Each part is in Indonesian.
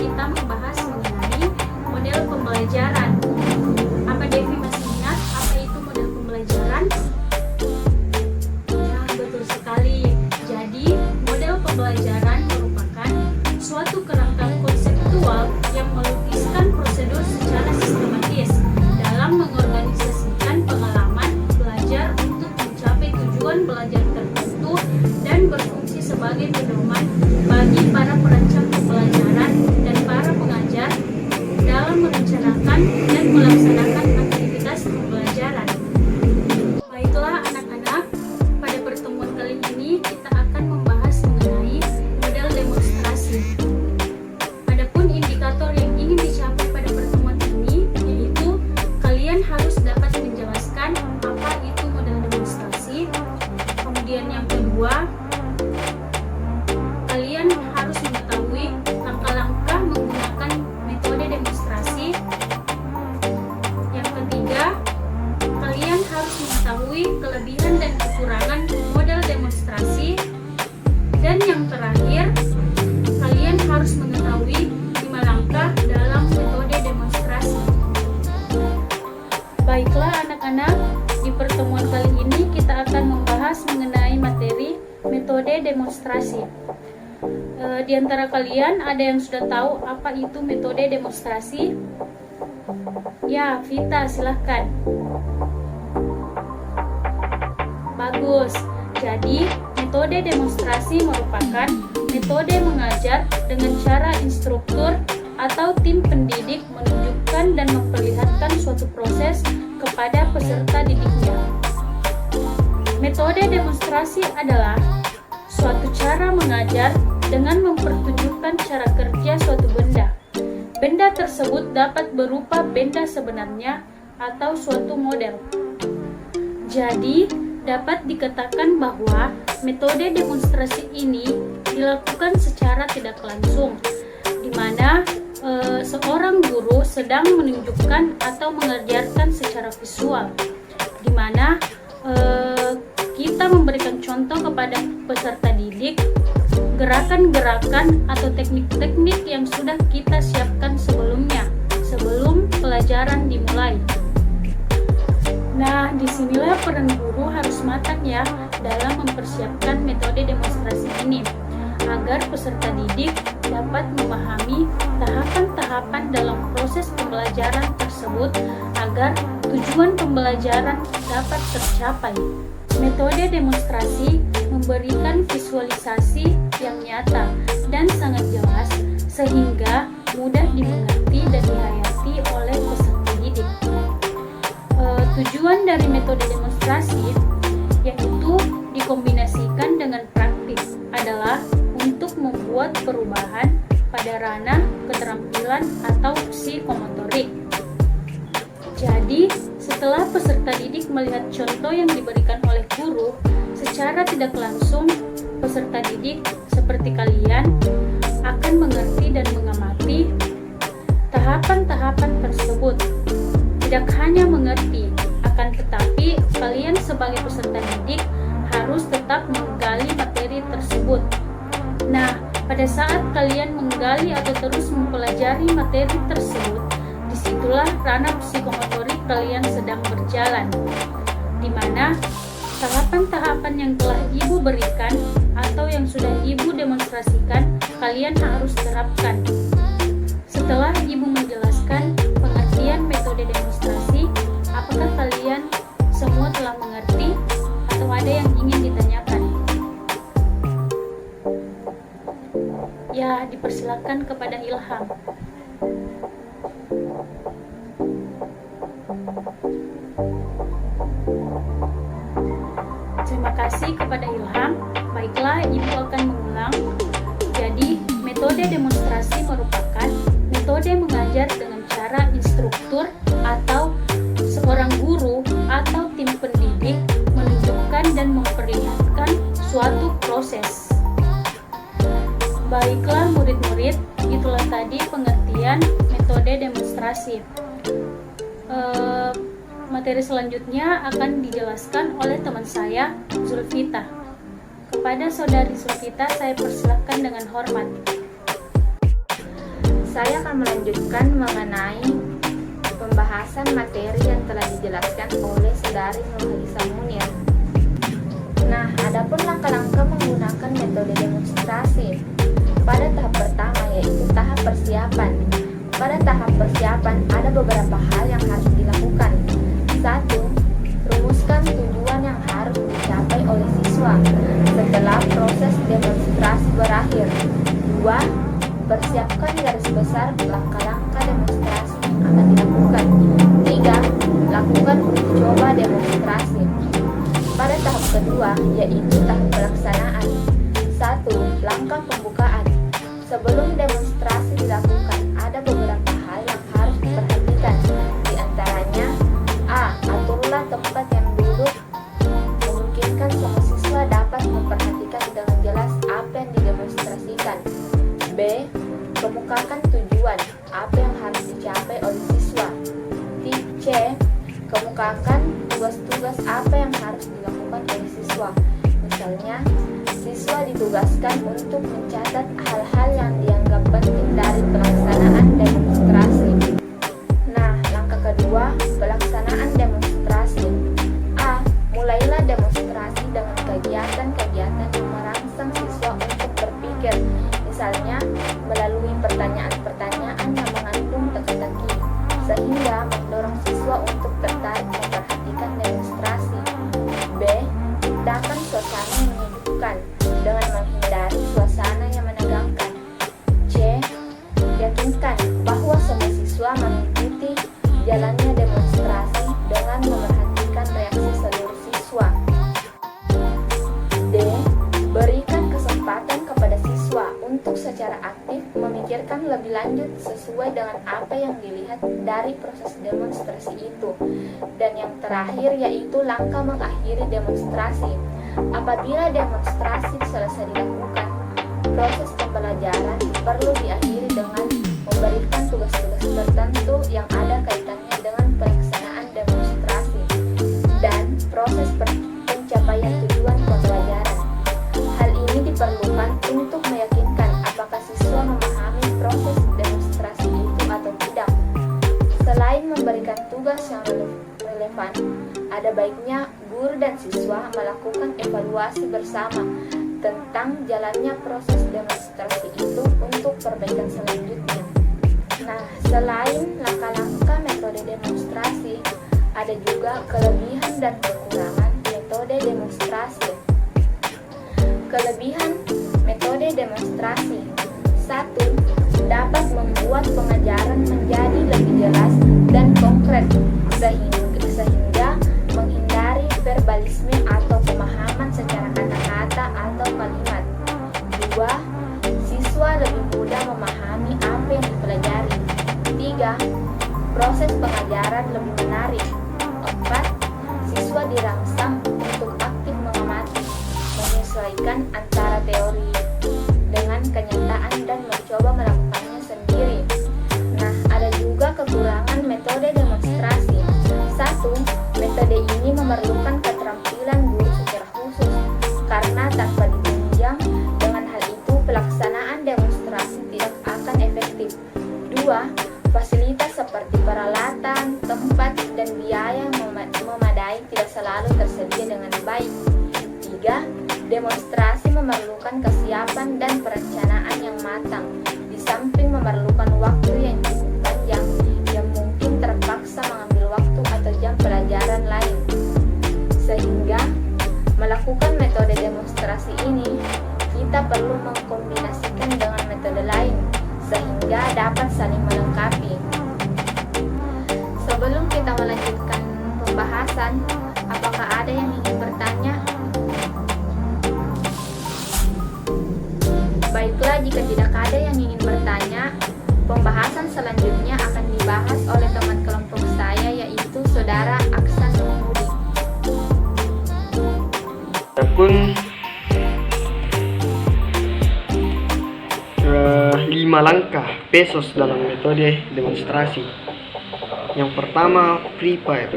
kita membahas mengenai model pembelajaran. Apa Devi masih ingat apa itu model pembelajaran? Nah, betul sekali. Jadi, model pembelajaran merupakan suatu kerangka konseptual yang melukiskan prosedur secara sistematis dalam mengorganisasikan pengalaman belajar untuk mencapai tujuan belajar tertentu dan berfungsi sebagai pedoman bagi para perancang pembelajaran dan para pengajar dalam merencanakan dan melaksanakan aktivitas pembelajaran. Baiklah anak-anak, pada pertemuan kali ini kita akan membahas mengenai model demonstrasi. Adapun indikator yang ingin dicapai pada pertemuan ini yaitu kalian harus dapat menjelaskan apa itu model demonstrasi. Kemudian yang kedua, kalian harus mengetahui langkah-langkah menggunakan metode demonstrasi. Yang ketiga, kalian harus mengetahui kelebihan dan kekurangan model demonstrasi. Dan yang terakhir, kalian harus mengetahui 5 langkah dalam metode demonstrasi. Baiklah anak-anak, di pertemuan kali ini kita akan membahas mengenai materi metode demonstrasi. Di antara kalian ada yang sudah tahu apa itu metode demonstrasi? Ya, Vita, silahkan. Bagus. Jadi, metode demonstrasi merupakan metode mengajar dengan cara instruktur atau tim pendidik menunjukkan dan memperlihatkan suatu proses kepada peserta didiknya. Metode demonstrasi adalah suatu cara mengajar dengan mempertunjukkan cara kerja suatu benda. Benda tersebut dapat berupa benda sebenarnya atau suatu model. Jadi, dapat dikatakan bahwa metode demonstrasi ini dilakukan secara tidak langsung, di mana seorang guru sedang menunjukkan atau mengajarkan secara visual, di mana kita memberikan contoh kepada peserta didik gerakan-gerakan atau teknik-teknik yang sudah kita siapkan sebelumnya, sebelum pelajaran dimulai. Nah, disinilah peran guru harus matang ya dalam mempersiapkan metode demonstrasi ini, agar peserta didik dapat memahami tahapan-tahapan dalam proses pembelajaran tersebut agar tujuan pembelajaran dapat tercapai. Metode demonstrasi memberikan visualisasi yang nyata dan sangat jelas sehingga mudah dimengerti dan dihayati oleh peserta didik. Tujuan dari metode demonstrasi yaitu dikombinasikan dengan praktis adalah untuk membuat perubahan pada ranah keterampilan atau psikomotorik. Jadi, setelah peserta didik melihat contoh yang diberikan oleh guru, secara tidak langsung peserta didik seperti kalian akan mengerti dan mengamati tahapan-tahapan tersebut. Tidak hanya mengerti, akan tetapi kalian sebagai peserta didik harus tetap menggali materi tersebut. Nah, pada saat kalian menggali atau terus mempelajari materi tersebut, disitulah ranah psikomotorik kalian sedang berjalan, di mana tahapan-tahapan yang telah ibu berikan atau yang sudah ibu demonstrasikan, kalian harus terapkan. Setelah ibu menjelaskan pengertian metode demonstrasi, apakah kalian semua telah mengerti atau ada yang ingin ditanyakan? Ya, dipersilakan kepada Ilham. Terima kasih kepada Ilham. Baiklah, ibu akan mengulang. Jadi, metode demonstrasi merupakan metode mengajar dengan cara instruktur atau seorang guru atau tim pendidik menunjukkan dan memperlihatkan suatu proses. Baiklah murid-murid, itulah tadi pengertian metode demonstrasi. Materi selanjutnya akan dijelaskan oleh teman saya, Zulfita. Kepada saudari Zulfita, saya persilahkan dengan hormat. saya akan melanjutkan mengenai pembahasan materi yang telah dijelaskan oleh Saudari Nurhaliza Munir. Nah, adapun langkah-langkah menggunakan metode demonstrasi. Pada tahap pertama yaitu tahap persiapan. Pada tahap persiapan ada beberapa hal yang harus dilakukan. 1. Rumuskan tujuan yang harus dicapai oleh siswa setelah proses demonstrasi berakhir. 2. Persiapkan garis besar langkah-langkah demonstrasi yang akan dilakukan. 3. Lakukan uji coba demonstrasi. Pada tahap kedua, yaitu tahap pelaksanaan. 1. Langkah pembukaan. Sebelum demonstrasi dilakukan, ada beberapa hal yang harus diperhatikan. Di antaranya, A. Aturlah tempat yang duduk, memungkinkan semua siswa dapat memperhatikan dengan jelas apa yang didemonstrasikan. B. Kemukakan tujuan, apa yang harus dicapai oleh siswa. C. Kemukakan tugas-tugas apa yang harus dilakukan oleh siswa. Misalnya, siswa ditugaskan untuk mencatat hal-hal yang dianggap penting dari pelaksanaan demonstrasi. Nah, langkah kedua, pelaksanaan demonstrasi. A. Mulailah demonstrasi dengan kegiatan-kegiatan yang merangsang siswa untuk berpikir. Misalnya, melalui pertanyaan-pertanyaan yang mengandung teka-teki, sehingga mendorong siswa untuk tertarik memperhatikan demonstrasi. B. Ciptakan suasana yang menyejukkan dengan menghindari suasana yang menegangkan. C. Yakinkan bahwa semua siswa mengikuti jalannya demonstrasi dengan memerhatikan reaksi seluruh siswa. D. Berikan kesempatan kepada siswa untuk secara aktif memikirkan lebih lanjut sesuai dengan apa yang dilihat dari proses demonstrasi itu. Dan yang terakhir yaitu langkah mengakhiri demonstrasi. Apabila demonstrasi selesai dilakukan, proses pembelajaran perlu diakhiri dengan memberikan tugas-tugas tertentu yang ada kaitannya dengan pelaksanaan demonstrasi dan proses pencapaian tujuan pembelajaran. Hal ini diperlukan untuk meyakinkan apakah siswa memahami proses demonstrasi itu atau tidak. Selain memberikan tugas yang relevan, ada baiknya guru dan siswa melakukan evaluasi bersama tentang jalannya proses demonstrasi itu untuk perbaikan selanjutnya. Nah, selain langkah-langkah metode demonstrasi, ada juga kelebihan dan kekurangan metode demonstrasi. Kelebihan metode demonstrasi. 1. Dapat membuat pengajaran menjadi lebih jelas dan konkret sehingga menghindari verbalisme atau pemahaman secara kata-kata atau kalimat. 2. Siswa lebih mudah memahami apa yang dipelajari. 3. Proses pengajaran lebih menarik. 4. Siswa dirangsang untuk aktif mengamati, menyesuaikan antara teori dengan kenyataan dan mencoba melakukannya sendiri. Nah, ada juga kekurangan metode demonstrasi. 1. Metode ini memerlukan keterampilan guru secara khusus karena tanpa ditunjang dengan hal itu pelaksanaan demonstrasi tidak akan efektif. 2. Fasilitas seperti peralatan, tempat, dan biaya yang memadai tidak selalu tersedia dengan baik. 3. Demonstrasi memerlukan kesiapan dan perencanaan yang matang, di samping memerlukan waktu yang cukup panjang yang mungkin terpaksa mengambil waktu atau jam pelajaran lain. Sehingga melakukan metode demonstrasi ini, kita perlu mengkombinasikan dengan metode lain sehingga dapat saling melengkapi. Sebelum kita melanjutkan pembahasan, apakah ada yang ingin bertanya? Baiklah, jika tidak ada yang ingin bertanya, pembahasan selanjutnya akan dibahas oleh teman kelompok saya, yaitu Saudara Aksan Nurmudi. Adapun 5 langkah PESOS dalam metode demonstrasi. Yang pertama, prepare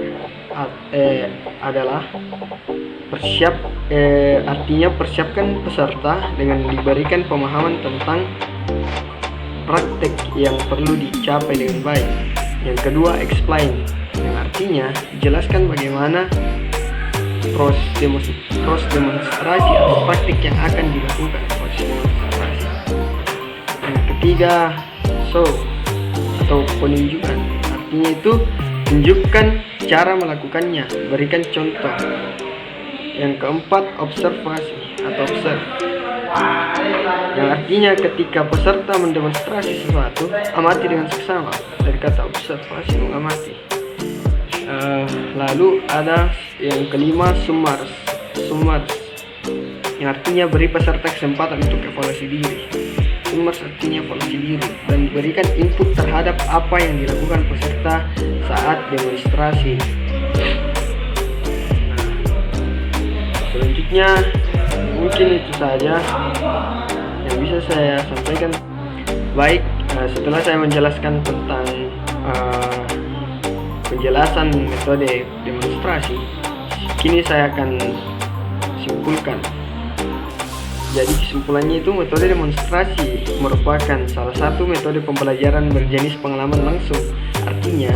adalah artinya persiapkan peserta dengan diberikan pemahaman tentang praktek yang perlu dicapai dengan baik. Yang kedua, explain, yang artinya jelaskan bagaimana proses demonstrasi atau praktik yang akan dilakukan. Proses demonstrasi. Yang ketiga, show atau penunjukan, artinya itu tunjukkan cara melakukannya, berikan contoh. Yang keempat, observasi atau observe, yang artinya ketika peserta mendemonstrasi sesuatu, amati dengan seksama. Dari kata observasi, mengamati. Lalu ada yang kelima, summers, yang artinya beri peserta kesempatan untuk evaluasi diri. Summers artinya evaluasi diri dan berikan input terhadap apa yang dilakukan peserta saat demonstrasi. Selanjutnya mungkin itu saja yang bisa saya sampaikan. Baik, setelah saya menjelaskan tentang penjelasan metode demonstrasi, kini saya akan simpulkan. Jadi kesimpulannya itu, metode demonstrasi merupakan salah satu metode pembelajaran berjenis pengalaman langsung. Artinya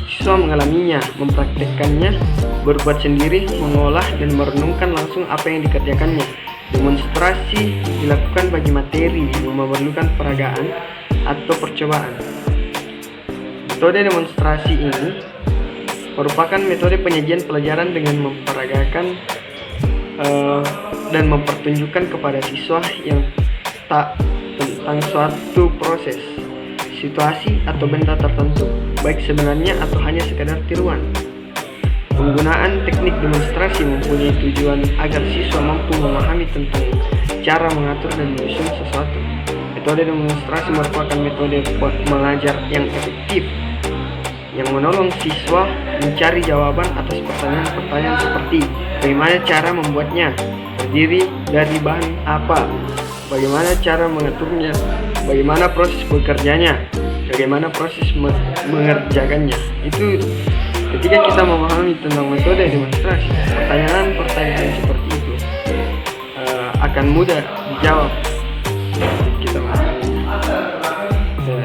siswa mengalaminya, mempraktekkannya, berbuat sendiri, mengolah dan merenungkan langsung apa yang dikerjakannya. Demonstrasi dilakukan bagi materi yang memerlukan peragaan atau percobaan. Metode demonstrasi ini merupakan metode penyajian pelajaran dengan memperagakan dan mempertunjukkan kepada siswa yang tak tentang suatu proses, situasi atau benda tertentu, baik sebenarnya atau hanya sekadar tiruan. Penggunaan teknik demonstrasi mempunyai tujuan agar siswa mampu memahami tentang cara mengatur dan menyusun sesuatu. Metode demonstrasi merupakan metode mengajar yang efektif yang menolong siswa mencari jawaban atas pertanyaan-pertanyaan seperti bagaimana cara membuatnya, terdiri dari bahan apa, bagaimana cara mengaturnya, bagaimana proses bekerjanya, bagaimana proses mengerjakannya. Itu ketika kita memahami tentang metode demonstrasi, pertanyaan-pertanyaan seperti itu akan mudah dijawab. Kita memahami.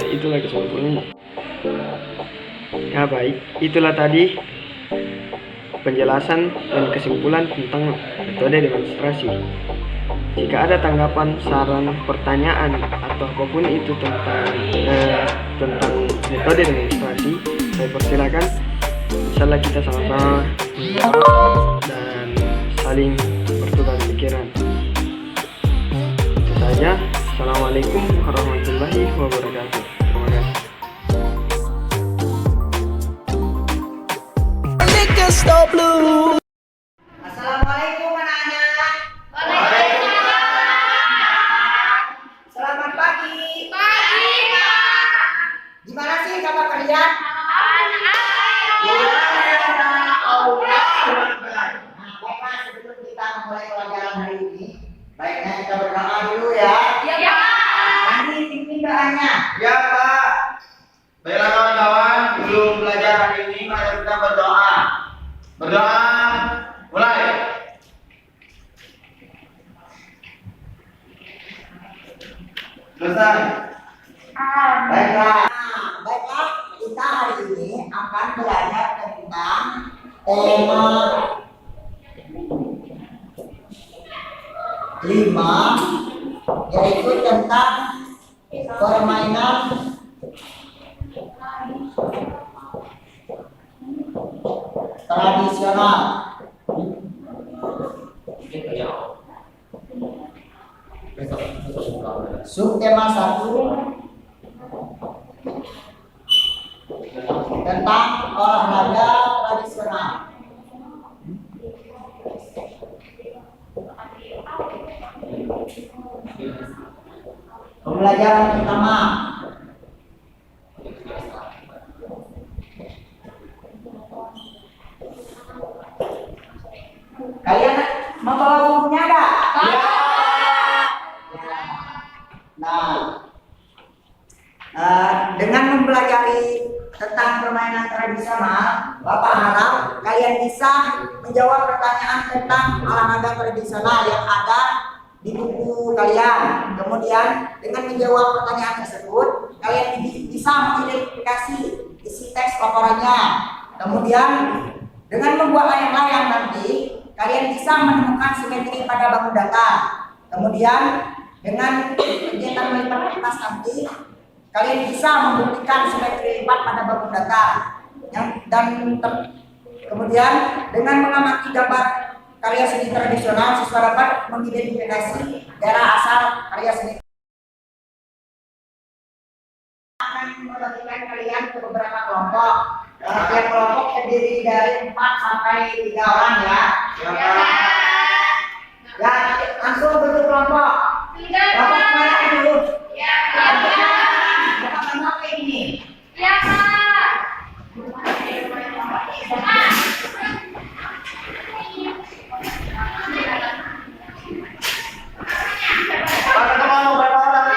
Itulah kesimpulannya. Ya baik, itulah tadi penjelasan dan kesimpulan tentang metode demonstrasi. Jika ada tanggapan, saran, pertanyaan atau apapun itu tentang metode demonstrasi, saya persilakan. Insyaallah kita sama-sama menjawab dan saling bertukar pikiran. Itu saja. Assalamualaikum warahmatullahi wabarakatuh. Terima kasih. Assalamualaikum anak-anak. Waalaikumsalam. Selamat pagi. Pagi, Pak. Gimana sih kabar kalian? Baiklah, sebelum kita memulai pelajaran hari ini, baiknya kita berdoa dulu ya. Iya, Pak. Nanti pimpin doanya. Ya Pak. Baiklah kawan-kawan, sebelum belajar hari ini mari kita berdoa. Berdoa, mulai. Selesai. Baiklah. Baiklah, kita hari ini akan belajar tentang tema 5, yaitu tentang permainan tradisional. Subtema 1 tentang olahraga tradisional. Pembelajaran pertama. Kalian membawa bukunya enggak? Ya. Dengan mempelajari tentang permainan tradisional, Bapak harap kalian bisa menjawab pertanyaan tentang olahraga tradisional yang ada di buku kalian. Kemudian dengan menjawab pertanyaan tersebut, mengidentifikasi isi teks laporannya. Kemudian dengan membuat layang-layang nanti kalian bisa menemukan simetri pada bangun data. Kemudian dengan kegiatan melipat kertas nanti kalian bisa membuktikan simetri lipat pada bangun data. Kemudian dengan mengamati gambar karya seni tradisional, siswa dapat mengidentifikasi daerah asal karya seni. Akan membagikan kalian ke beberapa kelompok. Tiap kelompok terdiri dari 4 sampai 3 orang ya. Ya, langsung bentuk kelompok. Kelompok mana dulu? Ya. Kelompok mana kayak gini? Ya, Pak. Pak, ketemu berapa orang,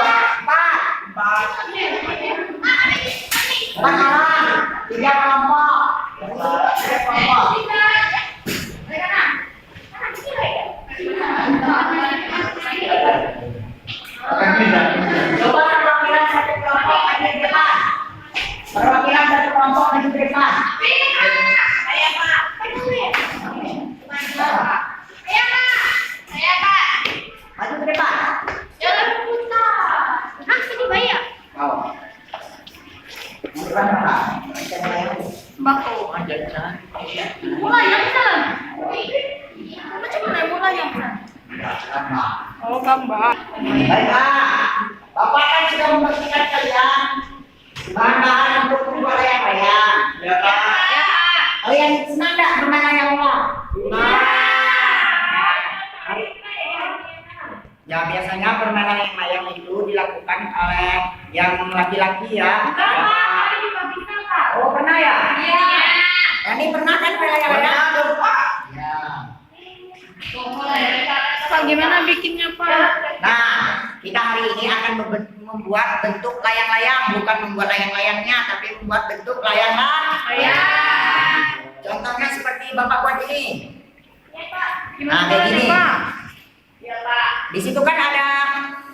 Pak? 4 orang, 3 kelompok. 3 kelompok. Coba perwakilan satu kelompok maju ke depan. Perwakilan satu kelompok maju ke depan. Saya Pak. Maju ke depan. Jangan putar. Ah, ini bayar. Kau. Bukan Pak. Bako. Mulai yang sana. Macam mana mulai yang sana? Oh, gambar. Baiklah, Bapak kan sudah membersihkan kalian bahan-bahan untuk membuat layang-layang. Ya, Pak. Kalian senang tidak bermain layang-layang? Ya, biasanya bermain layang-layang itu dilakukan oleh yang laki-laki ya. Oh, pernah ya? Iya. Ini pernah kan main layang-layang? Pernah dong, Pak. Ya. Pak, gimana bikinnya, Pak? Nah, kita hari ini akan membuat bentuk layang-layang, bukan membuat layang-layangnya, tapi membuat bentuk layang-layang. Contohnya seperti Bapak buat ini. Nah, kayak gini. Di situ kan ada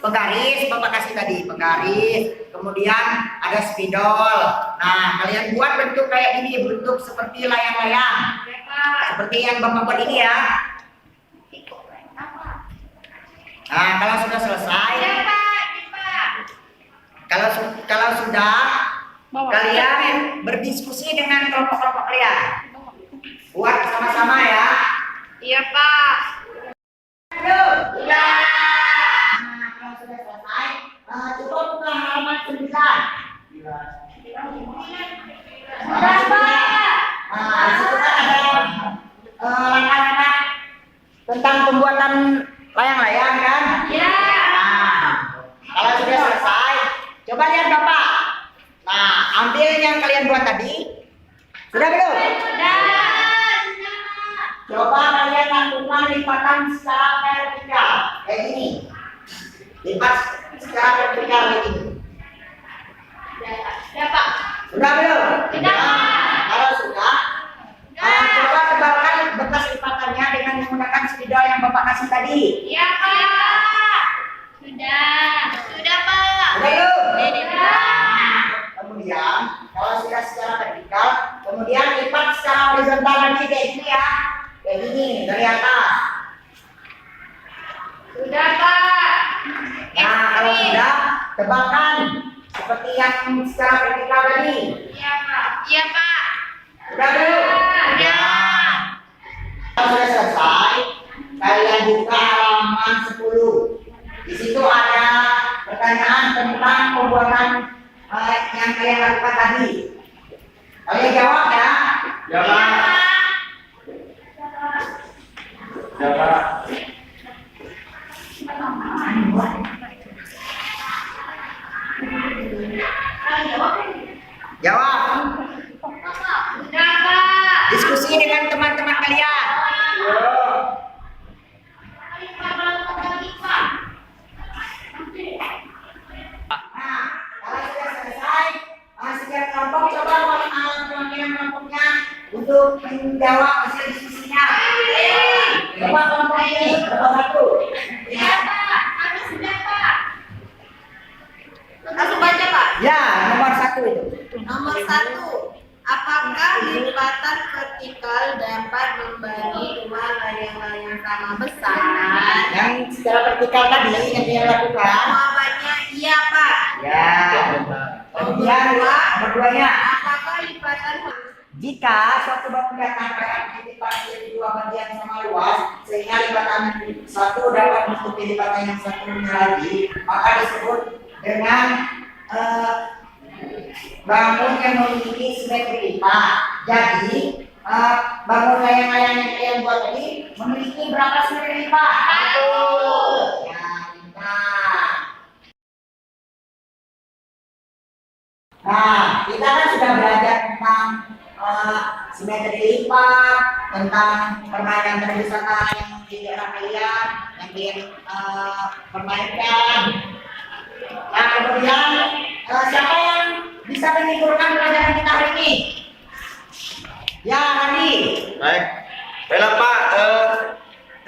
penggaris, Bapak kasih tadi penggaris, kemudian ada spidol. Nah, kalian buat bentuk kayak gini, bentuk seperti layang-layang. Seperti yang Bapak buat ini ya. Nah, kalau sudah selesai, kalau sudah, kalian berdiskusi dengan kelompok-kelompok kalian. Buat sama-sama ya. Iya, Pak. Aduh. Ya. Nah, kalau sudah selesai, coba buka halaman 9. Nah, di situ kan ada langkah-langkah tentang pembuatan layang-layang kan? Iya. Nah, kalau sudah selesai, coba lihat Bapak. Nah, ambil yang kalian buat tadi. Sudah belum? Coba kalian lakukan lipatan secara vertikal kayak gini. Lipat secara vertikal kayak gini. Ya, Pak. Sudah belum? Sudah. Nah, kalau sudah, coba tebalkan bekas lipatannya dengan menggunakan spidol yang Bapak kasih tadi. Iya, Pak. Sudah. Sudah, Pak. Sudah belum? Sudah. Kemudian kalau sudah secara vertikal, kemudian lipat secara horizontal lagi kayak gini ya, kayak gini dari atas. Sudah, Pak. Nah, kalau sudah, tebalkan seperti yang secara vertikal tadi. Iya, Pak. Iya, Pak. Sudah belum? Sudah. Kalau sudah selesai, kalian buka halaman 10. Di situ ada pertanyaan tentang pembuatan yang kalian lakukan tadi. Kalian jawab ya. Ya, Pak. Ya, Pak. Jawab. Sudah, Pak. Diskusi dengan teman-teman kalian. Nah, kalau sudah selesai, setiap kelompok coba perwakilan kelompoknya untuk menjawab hasil diskusinya. Coba kelompok ini berapa satu? Iya, Pak. Sudah, Pak. Langsung baca, Pak. Ya, nomor 1. satu itu. Nomor 1. Apakah lipatan vertikal dapat membagi dua layang-layang sama besar? Yang secara vertikal tadi yang dia lakukan. Jawabannya iya, Pak. Ya. Kemudian nomor 2-nya. Apakah lipatan Jika suatu bangunan rangkaian dilipat menjadi dua bagian sama luas, sehingga lipatan satu dapat menutupi lipatan yang satunya lagi, maka disebut dengan bangun yang memiliki simetri lipat. Jadi bangun layang-layang yang kalian buat tadi memiliki berapa simetri lipat? Satu. Ya, pintar. Nah, kita kan sudah belajar tentang simetri lipat, tentang permainan tradisional yang di daerah kalian, yang kalian permainkan. Nah, kemudian siapa yang bisa menyimpulkan pelajaran kita hari ini? Ya, Rani. Baik. Baiklah Pak,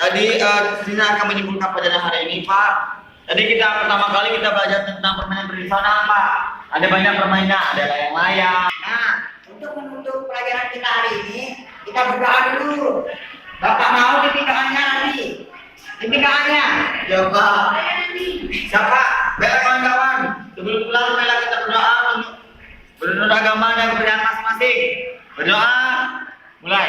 tadi Sina akan menyimpulkan pelajaran hari ini Pak. Tadi pertama kali kita belajar tentang permainan tradisional Pak. Ada banyak permainan, ada layang-layang. Nah, untuk menutup pelajaran kita hari ini, kita berdoa dulu. Bapak mau dipindahkannya nanti. Dipindahkannya. Ya Pak. Siapa? Baiklah kawan-kawan. Sebelum pulang, marilah kita berdoa untuk menurut agama dan kepercayaan masing-masing. Berdoa, mulai.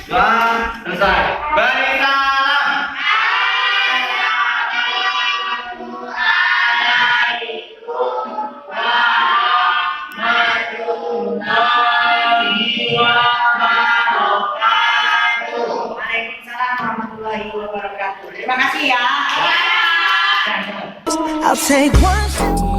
Doa selesai. Beri salam. Waalaikumsalam warahmatullahi wabarakatuh. Terima kasih ya. I'll take one step